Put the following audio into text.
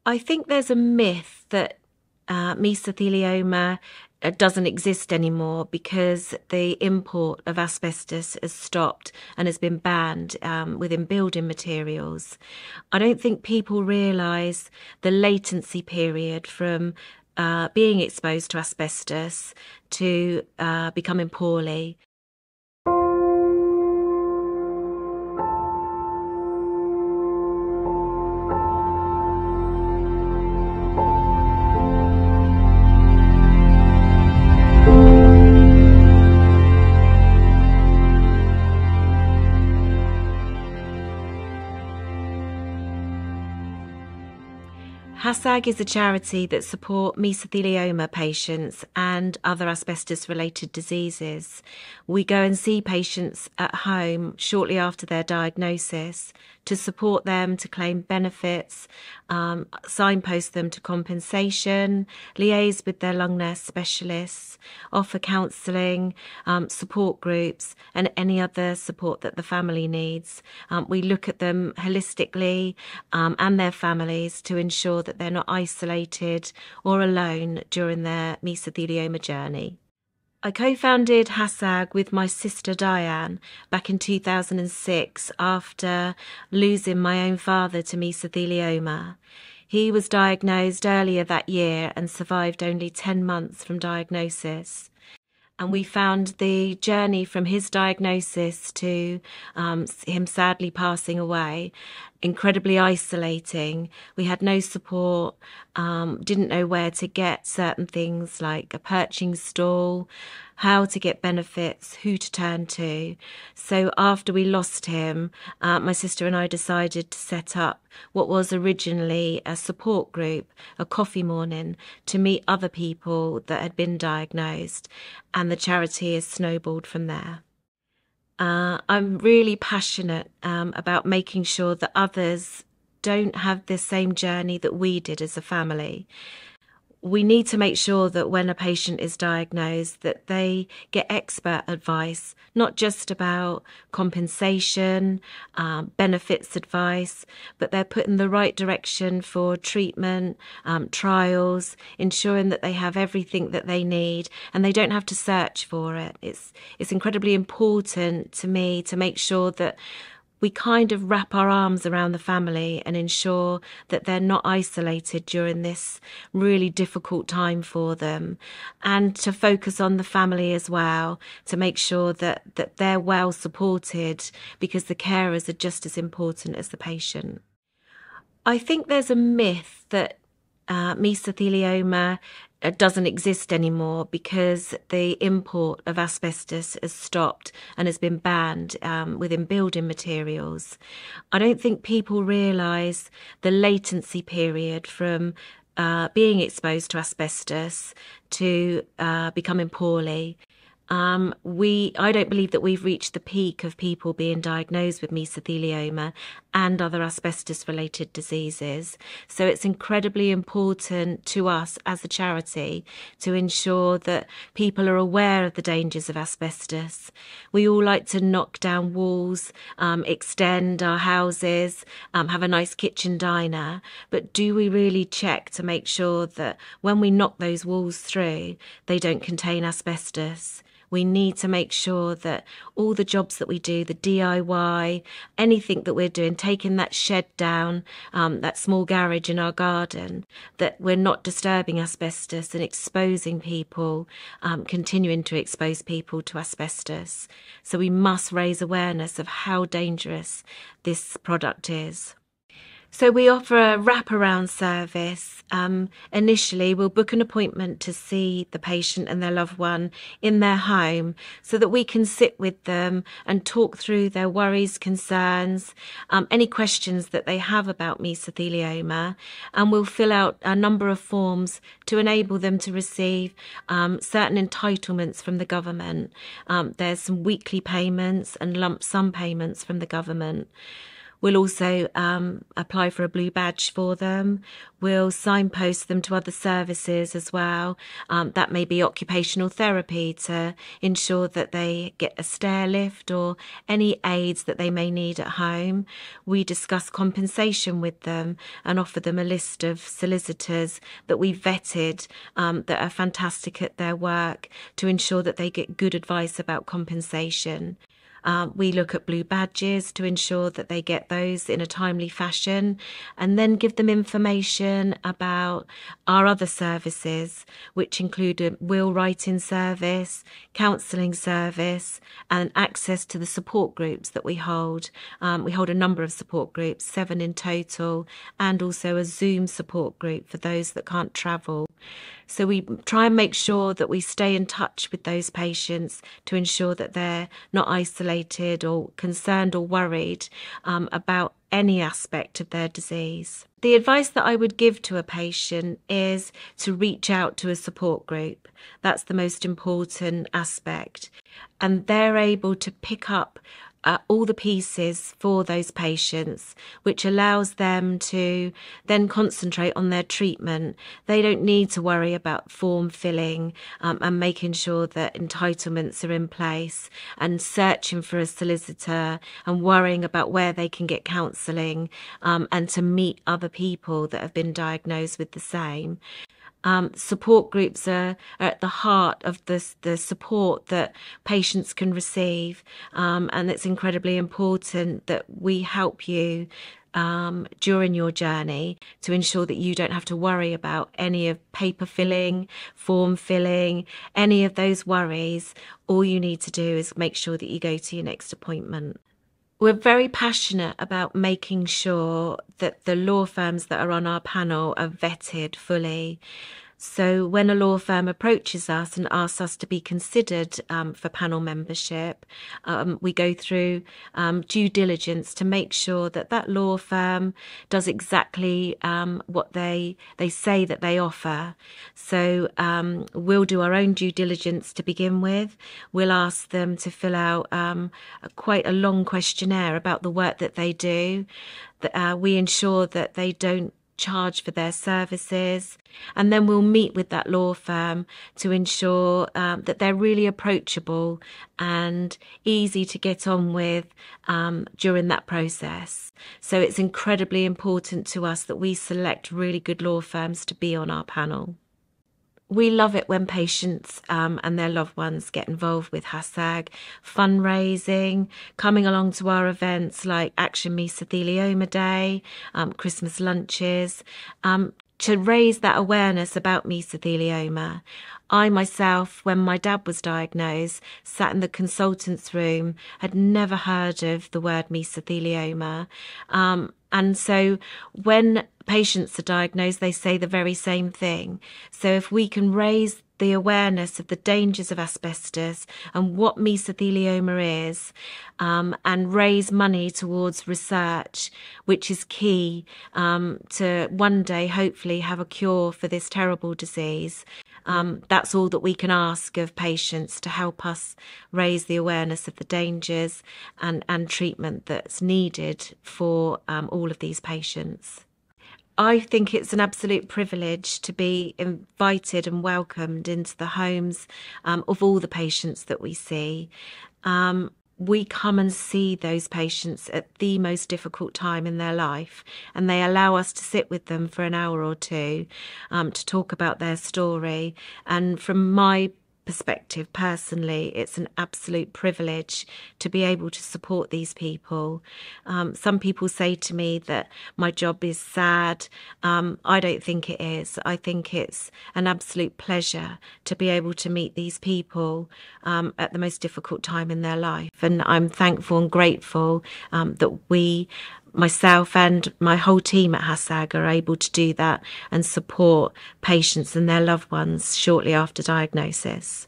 I think there's a myth that mesothelioma doesn't exist anymore because the import of asbestos has stopped and has been banned within building materials. I don't think people realise the latency period from being exposed to asbestos to becoming poorly. Hasag is a charity that support mesothelioma patients and other asbestos-related diseases. We go and see patients at home shortly after their diagnosis to support them to claim benefits, signpost them to compensation, liaise with their lung nurse specialists, offer counselling, support groups and any other support that the family needs. We look at them holistically and their families to ensure that they're not isolated or alone during their mesothelioma journey. I co-founded Hasag with my sister Diane back in 2006 after losing my own father to mesothelioma. He was diagnosed earlier that year and survived only 10 months from diagnosis. And we found the journey from his diagnosis to him sadly passing away incredibly isolating. We had no support, didn't know where to get certain things like a perching stall, how to get benefits, who to turn to. So after we lost him, my sister and I decided to set up what was originally a support group, a coffee morning, to meet other people that had been diagnosed, and the charity has snowballed from there. I'm really passionate about making sure that others don't have the same journey that we did as a family. We need to make sure that when a patient is diagnosed that they get expert advice, not just about compensation, benefits advice, but they're put in the right direction for treatment, trials, ensuring that they have everything that they need and they don't have to search for it. It's incredibly important to me to make sure that we kind of wrap our arms around the family and ensure that they're not isolated during this really difficult time for them, and to focus on the family as well, to make sure that they're well supported, because the carers are just as important as the patient. I think there's a myth that mesothelioma doesn't exist anymore because the import of asbestos has stopped and has been banned within building materials. I don't think people realise the latency period from being exposed to asbestos to becoming poorly. I don't believe that we've reached the peak of people being diagnosed with mesothelioma and other asbestos-related diseases. So it's incredibly important to us as a charity to ensure that people are aware of the dangers of asbestos. We all like to knock down walls, extend our houses, have a nice kitchen diner, but do we really check to make sure that when we knock those walls through, they don't contain asbestos? We need to make sure that all the jobs that we do, the DIY, anything that we're doing, taking that shed down, that small garage in our garden, that we're not disturbing asbestos and exposing people, continuing to expose people to asbestos. So we must raise awareness of how dangerous this product is. So we offer a wraparound service. Initially, we'll book an appointment to see the patient and their loved one in their home so that we can sit with them and talk through their worries, concerns, any questions that they have about mesothelioma. And we'll fill out a number of forms to enable them to receive certain entitlements from the government. There's some weekly payments and lump sum payments from the government. We'll also apply for a blue badge for them. We'll signpost them to other services as well. That may be occupational therapy to ensure that they get a stair lift or any aids that they may need at home. We discuss compensation with them and offer them a list of solicitors that we've vetted that are fantastic at their work to ensure that they get good advice about compensation. We look at blue badges to ensure that they get those in a timely fashion, and then give them information about our other services, which include a will writing service, counselling service, and access to the support groups that we hold. We hold a number of support groups, 7 in total, and also a Zoom support group for those that can't travel. So we try and make sure that we stay in touch with those patients to ensure that they're not isolated or concerned or worried about any aspect of their disease. The advice that I would give to a patient is to reach out to a support group. That's the most important aspect. And they're able to pick up all the pieces for those patients, which allows them to then concentrate on their treatment. They don't need to worry about form filling and making sure that entitlements are in place and searching for a solicitor and worrying about where they can get counselling and to meet other people that have been diagnosed with the same. Support groups are at the heart of the support that patients can receive, and it's incredibly important that we help you during your journey to ensure that you don't have to worry about any of paper filling, form filling, any of those worries. All you need to do is make sure that you go to your next appointment. We're very passionate about making sure that the law firms that are on our panel are vetted fully. So when a law firm approaches us and asks us to be considered for panel membership, we go through due diligence to make sure that that law firm does exactly what they say that they offer. So we'll do our own due diligence to begin with. We'll ask them to fill out quite a long questionnaire about the work that they do. We ensure that they don't charge for their services, and then we'll meet with that law firm to ensure that they're really approachable and easy to get on with during that process. So it's incredibly important to us that we select really good law firms to be on our panel. We love it when patients and their loved ones get involved with Hasag, fundraising, coming along to our events like Action Mesothelioma Day, Christmas lunches, to raise that awareness about mesothelioma. I myself, when my dad was diagnosed, sat in the consultant's room, had never heard of the word mesothelioma. And so when patients are diagnosed, they say the very same thing. So if we can raise the awareness of the dangers of asbestos and what mesothelioma is, and raise money towards research, which is key to one day hopefully have a cure for this terrible disease. That's all that we can ask of patients, to help us raise the awareness of the dangers and treatment that's needed for all of these patients. I think it's an absolute privilege to be invited and welcomed into the homes of all the patients that we see. We come and see those patients at the most difficult time in their life, and they allow us to sit with them for an hour or two to talk about their story. And from my perspective personally, it's an absolute privilege to be able to support these people. Some people say to me that my job is sad. I don't think it is. I think it's an absolute pleasure to be able to meet these people at the most difficult time in their life. And I'm thankful and grateful that myself and my whole team at Hasag are able to do that and support patients and their loved ones shortly after diagnosis.